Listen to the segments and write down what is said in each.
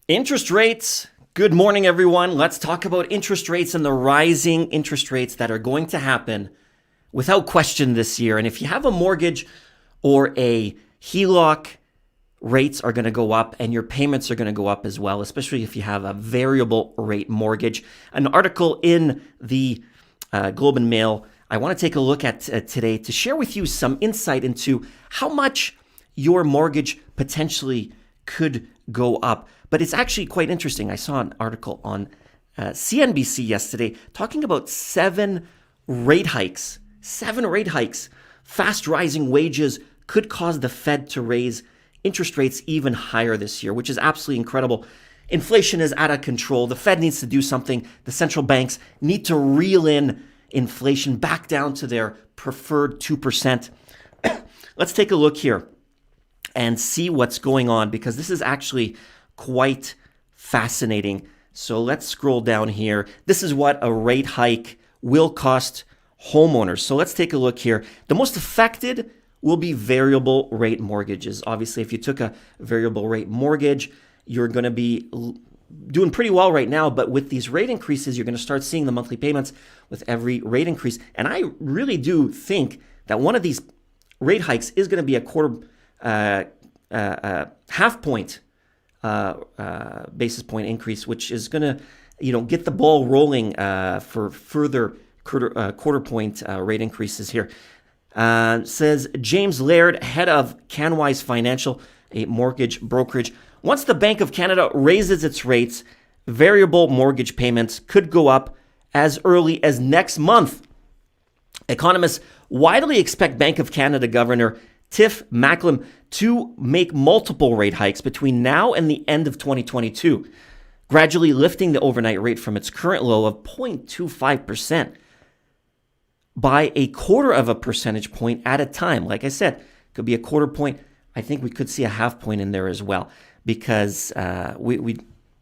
Interest rates. Good morning, everyone. Let's talk about interest rates and the rising interest rates that are going to happen without question this year. And if you have a mortgage or a HELOC, rates are going to go up and your payments are going to go up as well, especially if you have a variable rate mortgage. An article in the Globe and Mail I want to take a look at today to share with you some insight into how much your mortgage potentially could go up. But it's actually quite interesting. I saw an article on CNBC yesterday talking about 7 rate hikes. 7 rate hikes. Fast rising wages could cause the Fed to raise interest rates even higher this year, which is absolutely incredible. Inflation is out of control. The Fed needs to do something. The central banks need to reel in inflation back down to their preferred 2%. Let's take a look here and see what's going on, because this is actually quite fascinating. So let's scroll down here. This is what a rate hike will cost homeowners. So let's take a look here. The most affected will be variable rate mortgages. Obviously, if you took a variable rate mortgage, you're going to be doing pretty well right now. But with these rate increases, you're going to start seeing the monthly payments with every rate increase. And I really do think that one of these rate hikes is going to be a half point basis point increase, which is going to, get the ball rolling for further quarter point rate increases here. Says James Laird, head of Canwise Financial, a mortgage brokerage. Once the Bank of Canada raises its rates, variable mortgage payments could go up as early as next month. Economists widely expect Bank of Canada Governor Tiff Macklem to make multiple rate hikes between now and the end of 2022, gradually lifting the overnight rate from its current low of 0.25% by a quarter of a percentage point at a time. Like I said, could be a quarter point. I think we could see a half point in there as well, because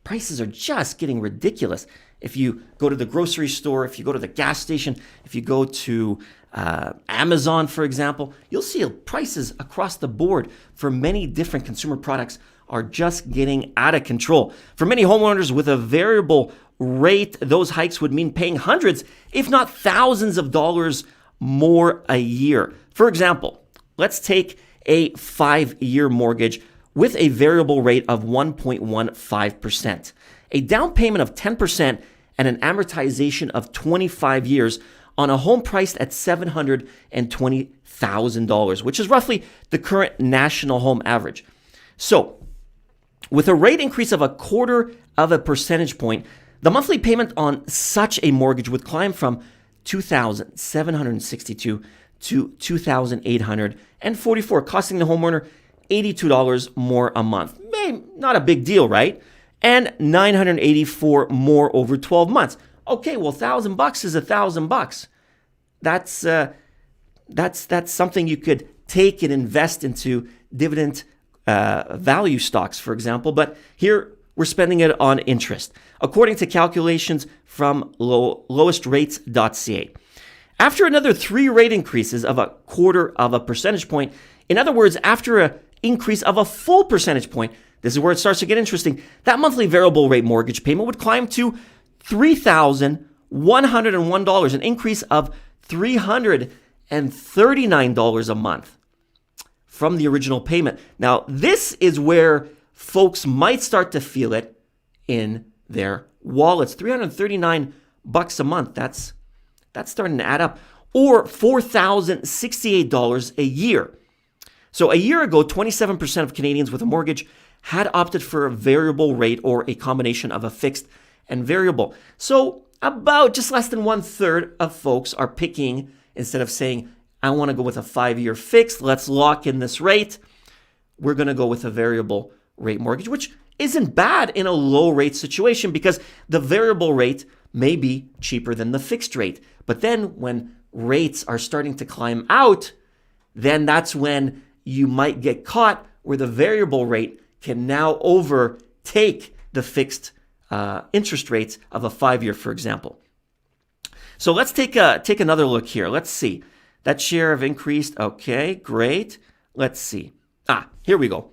prices are just getting ridiculous. If you go to the grocery store, if you go to the gas station, if you go to Amazon, for example, you'll see prices across the board for many different consumer products are just getting out of control. For many homeowners with a variable rate, those hikes would mean paying hundreds, if not thousands of dollars more a year. For example, let's take a 5-year mortgage with a variable rate of 1.15%, a down payment of 10%, and an amortization of 25 years on a home priced at $720,000, which is roughly the current national home average. So, with a rate increase of a quarter of a percentage point, the monthly payment on such a mortgage would climb from $2,762 to $2,844, costing the homeowner $82 more a month. Not a big deal, right? And $984 more over 12 months. Okay, well, $1,000 is $1,000. That's something you could take and invest into dividend value stocks, for example. But here we're spending it on interest, according to calculations from lowestrates.ca. After another 3 rate increases of a quarter of a percentage point, in other words, after an increase of a full percentage point, this is where it starts to get interesting, that monthly variable rate mortgage payment would climb to $3,101, an increase of $339 a month from the original payment. Now, this is where folks might start to feel it in their wallets. $339 a month. That's starting to add up. Or $4,068 a year. So a year ago, 27% of Canadians with a mortgage had opted for a variable rate or a combination of a fixed and variable. So about just less than 1/3 of folks are picking, instead of saying, I want to go with a 5-year fixed, let's lock in this rate, we're going to go with a variable rate mortgage, which isn't bad in a low rate situation, because the variable rate may be cheaper than the fixed rate. But then when rates are starting to climb out, then that's when you might get caught where the variable rate can now overtake the fixed interest rates of a 5-year, for example. So let's take another look here. Let's see. That share have increased. Okay, great. Let's see. Here we go.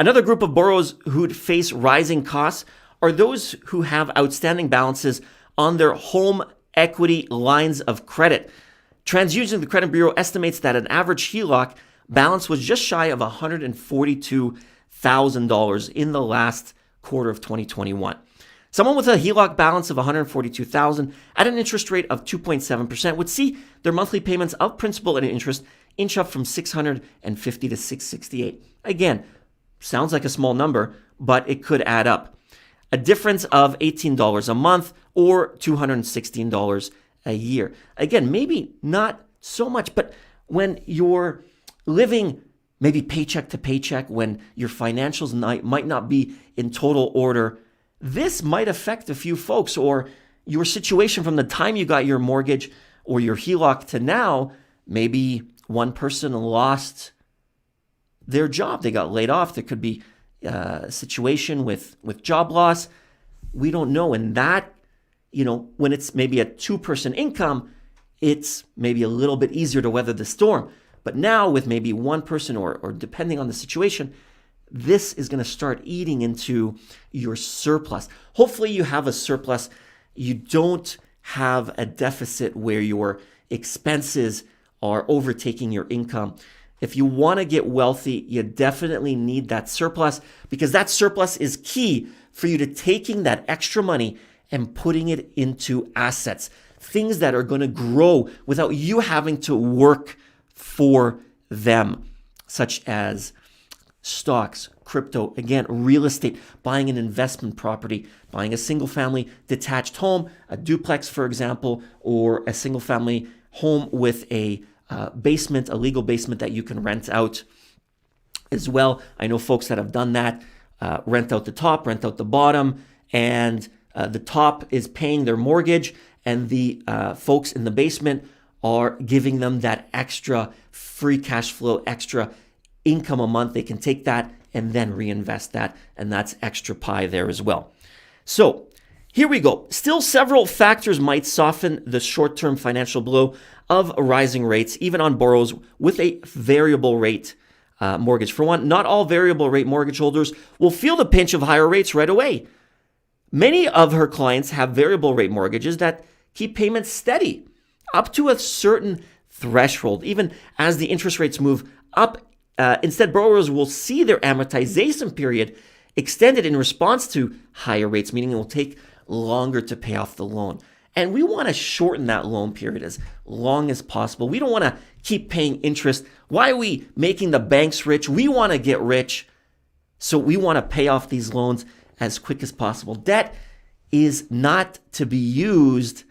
Another group of borrowers who'd face rising costs are those who have outstanding balances on their home equity lines of credit. TransUnion, the credit bureau, estimates that an average HELOC balance was just shy of $142,000 in the last quarter of 2021. Someone with a HELOC balance of $142,000 at an interest rate of 2.7% would see their monthly payments of principal and interest inch up from $650 to $668. Again, sounds like a small number, but it could add up. A difference of $18 a month or $216 a year. Again, maybe not so much, but when you're living maybe paycheck to paycheck, when your financials might not be in total order, this might affect a few folks, or your situation from the time you got your mortgage or your HELOC to now. Maybe one person lost their job. They got laid off. There could be a situation with job loss. We don't know. And that, when it's maybe a two-person income, it's maybe a little bit easier to weather the storm. But now with maybe one person or depending on the situation, this is going to start eating into your surplus. Hopefully you have a surplus. You don't have a deficit where your expenses are overtaking your income. If you want to get wealthy, you definitely need that surplus, because that surplus is key for you to taking that extra money and putting it into assets, things that are going to grow without you having to work for them, such as stocks, crypto, again, real estate, buying an investment property, buying a single family detached home, a duplex, for example, or a single family home with a basement, a legal basement that you can rent out as well. I know folks that have done that, rent out the top, rent out the bottom, and the top is paying their mortgage, and the folks in the basement are giving them that extra free cash flow, extra income a month. They can take that and then reinvest that, and that's extra pie there as well. So here we go. Still, several factors might soften the short-term financial blow of rising rates, even on borrowers with a variable rate mortgage. For one, not all variable rate mortgage holders will feel the pinch of higher rates right away. Many of her clients have variable rate mortgages that keep payments steady up to a certain threshold. Even as the interest rates move up, instead, borrowers will see their amortization period extended in response to higher rates, meaning it will take longer to pay off the loan. And we want to shorten that loan period as long as possible. We don't want to keep paying interest. Why are we making the banks rich? We want to get rich. So we want to pay off these loans as quick as possible. Debt is not to be used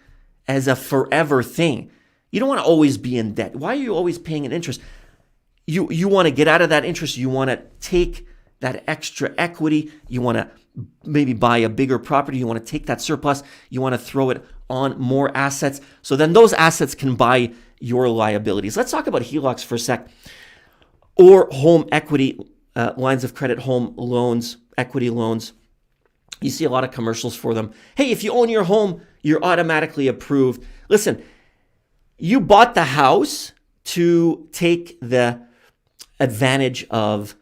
as a forever thing. You don't want to always be in debt. Why are you always paying an interest? You want to get out of that interest. You want to take that extra equity. You want to maybe buy a bigger property. You want to take that surplus. You want to throw it on more assets. So then those assets can buy your liabilities. Let's talk about HELOCs for a sec, or home equity lines of credit, home loans, equity loans. You see a lot of commercials for them. Hey, if you own your home, you're automatically approved. Listen, you bought the house to take the advantage of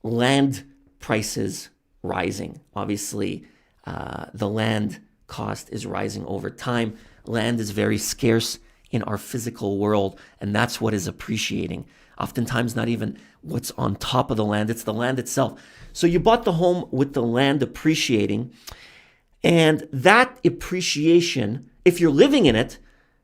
land prices rising. Obviously, the land cost is rising over time. Land is very scarce in our physical world, and that's what is appreciating. Oftentimes, not even what's on top of the land, it's the land itself. So you bought the home with the land appreciating, and that appreciation, if you're living in it,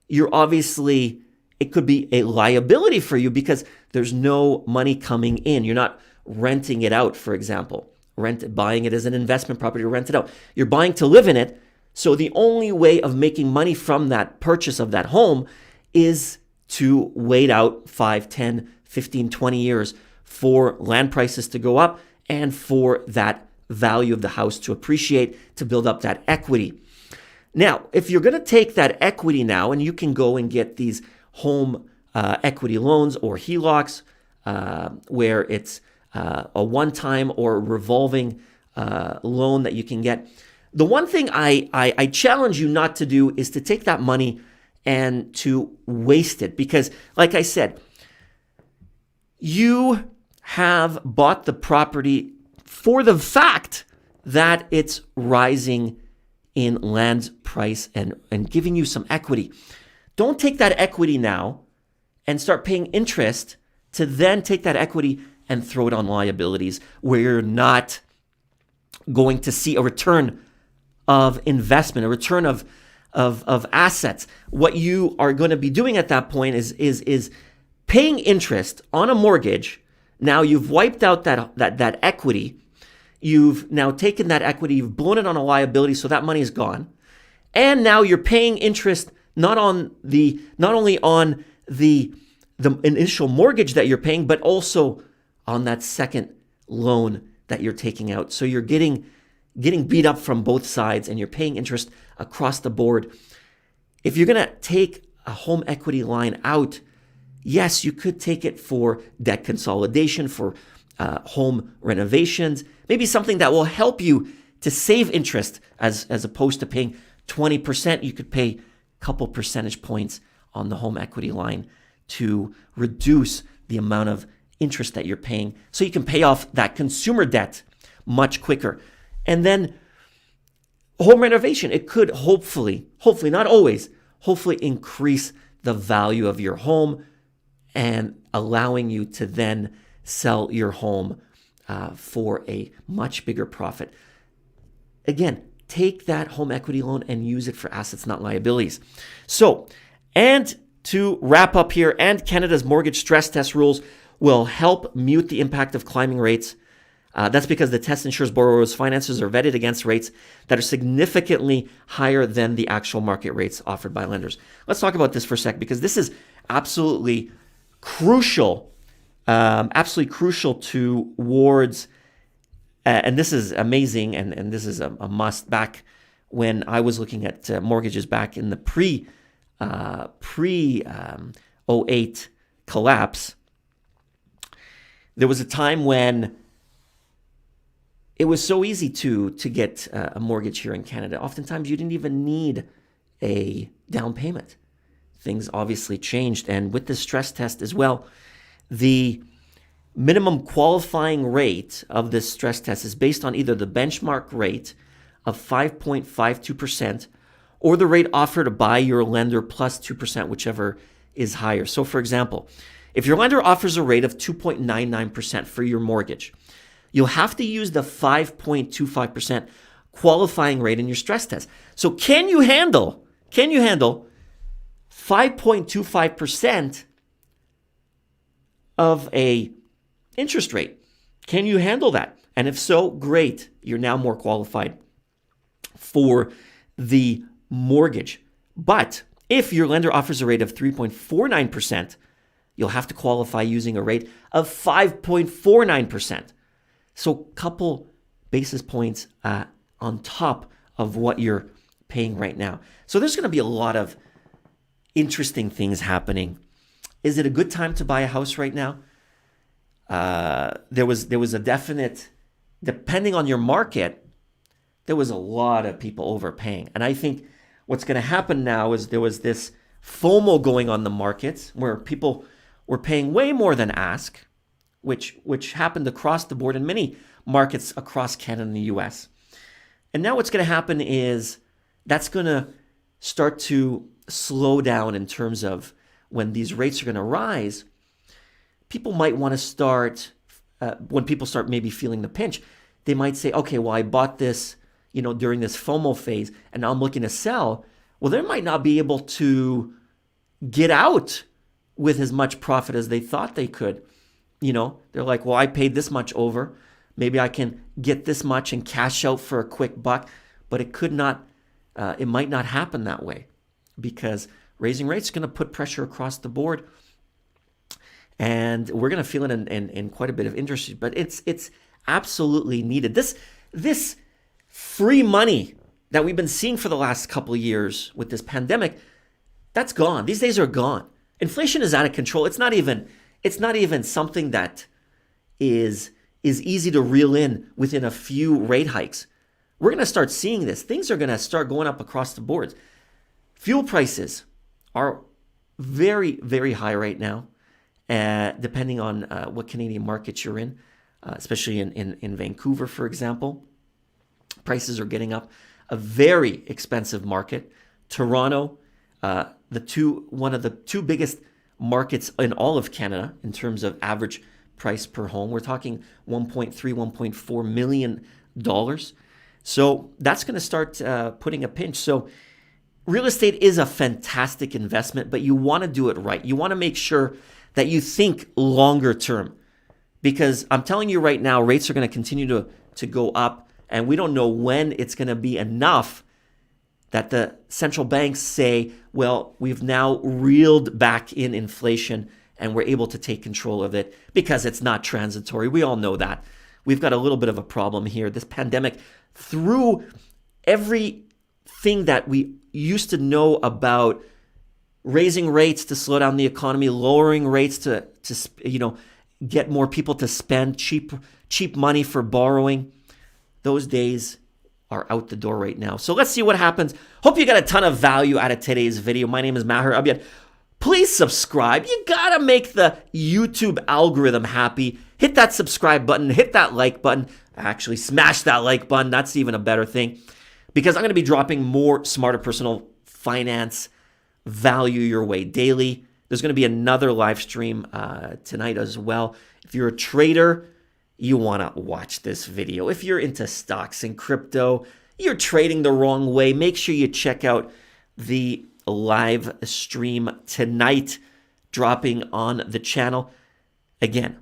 it could be a liability for you because there's no money coming in. You're not renting it out, for example. Buying it as an investment property to rent it out. You're buying to live in it. So the only way of making money from that purchase of that home is to wait out 5, 10, 15, 20 years for land prices to go up and for that value of the house to appreciate, to build up that equity. Now, if you're going to take that equity now, and you can go and get these home equity loans or HELOCs, where it's a one-time or revolving loan that you can get. The one thing I challenge you not to do is to take that money and to waste it. Because, like I said, you have bought the property for the fact that it's rising in land price and giving you some equity. Don't take that equity now and start paying interest to then take that equity and throw it on liabilities where you're not going to see a return of investment, a return of assets. What you are going to be doing at that point is paying interest on a mortgage. Now you've wiped out that equity. You've now taken that equity, you've blown it on a liability, so that money is gone. And now you're paying interest not only on the initial mortgage that you're paying, but also on that second loan that you're taking out. So you're getting beat up from both sides and you're paying interest across the board. If you're going to take a home equity line out, yes, you could take it for debt consolidation, for home renovations, maybe something that will help you to save interest as opposed to paying 20%. You could pay a couple percentage points on the home equity line to reduce the amount of interest that you're paying so you can pay off that consumer debt much quicker. And then home renovation, it could hopefully, not always, hopefully increase the value of your home and allowing you to then sell your home for a much bigger profit. Again, take that home equity loan and use it for assets, not liabilities. So, and to wrap up here, and Canada's mortgage stress test rules will help mute the impact of climbing rates. That's because the test ensures borrowers' finances are vetted against rates that are significantly higher than the actual market rates offered by lenders. Let's talk about this for a sec, because this is absolutely crucial towards, and this is amazing, and this is a must. Back when I was looking at mortgages back in the pre 08 collapse, there was a time when it was so easy to get a mortgage here in Canada. Oftentimes, you didn't even need a down payment. Things obviously changed. And with the stress test as well, the minimum qualifying rate of this stress test is based on either the benchmark rate of 5.52% or the rate offered by your lender plus 2%, whichever is higher. So, for example, if your lender offers a rate of 2.99% for your mortgage, you'll have to use the 5.25% qualifying rate in your stress test. So can you handle 5.25% of a interest rate? Can you handle that? And if so, great. You're now more qualified for the mortgage. But if your lender offers a rate of 3.49%, you'll have to qualify using a rate of 5.49%. So a couple basis points on top of what you're paying right now. So there's going to be a lot of interesting things happening. Is it a good time to buy a house right now? There was a definite, depending on your market, there was a lot of people overpaying. And I think what's going to happen now is there was this FOMO going on the markets where people were paying way more than ask, which happened across the board in many markets across Canada and the US. And now what's going to happen is that's going to start to slow down in terms of when these rates are going to rise. People might want to start, when people start maybe feeling the pinch, they might say, okay, well, I bought this, during this FOMO phase, and now I'm looking to sell. Well, they might not be able to get out with as much profit as they thought they could. They're like, well, I paid this much over. Maybe I can get this much and cash out for a quick buck. But it might not happen that way, because raising rates is going to put pressure across the board. And we're going to feel it in quite a bit of industry. But it's absolutely needed. This free money that we've been seeing for the last couple of years with this pandemic, that's gone. These days are gone. Inflation is out of control. It's not even something that is easy to reel in within a few rate hikes. We're going to start seeing this. Things are going to start going up across the boards. Fuel prices are very, very high right now, depending on what Canadian market you're in. especially in Vancouver, for example. Prices are getting up. A very expensive market. Toronto, one of the two biggest markets in all of Canada in terms of average price per home. We're talking $1.3, $1.4 million. So that's going to start putting a pinch. So real estate is a fantastic investment, but you want to do it right. You want to make sure that you think longer term, because I'm telling you right now, rates are going to continue to go up, and we don't know when it's going to be enough that the central banks say, well, we've now reeled back in inflation and we're able to take control of it because it's not transitory. We all know that. We've got a little bit of a problem here. This pandemic threw everything that we used to know about raising rates to slow down the economy, lowering rates to get more people to spend cheap money for borrowing. Those days are out the door right now. So let's see what happens. Hope you got a ton of value out of today's video. My name is Maher Abiad. Please subscribe. You gotta make the YouTube algorithm happy. Hit that subscribe button, hit that like button. Actually, smash that like button. That's even a better thing, because I'm gonna be dropping more smarter personal finance value your way daily. There's gonna be another live stream tonight as well. If you're a trader, you want to watch this video. If you're into stocks and crypto, you're trading the wrong way, make sure you check out the live stream tonight dropping on the channel. Again,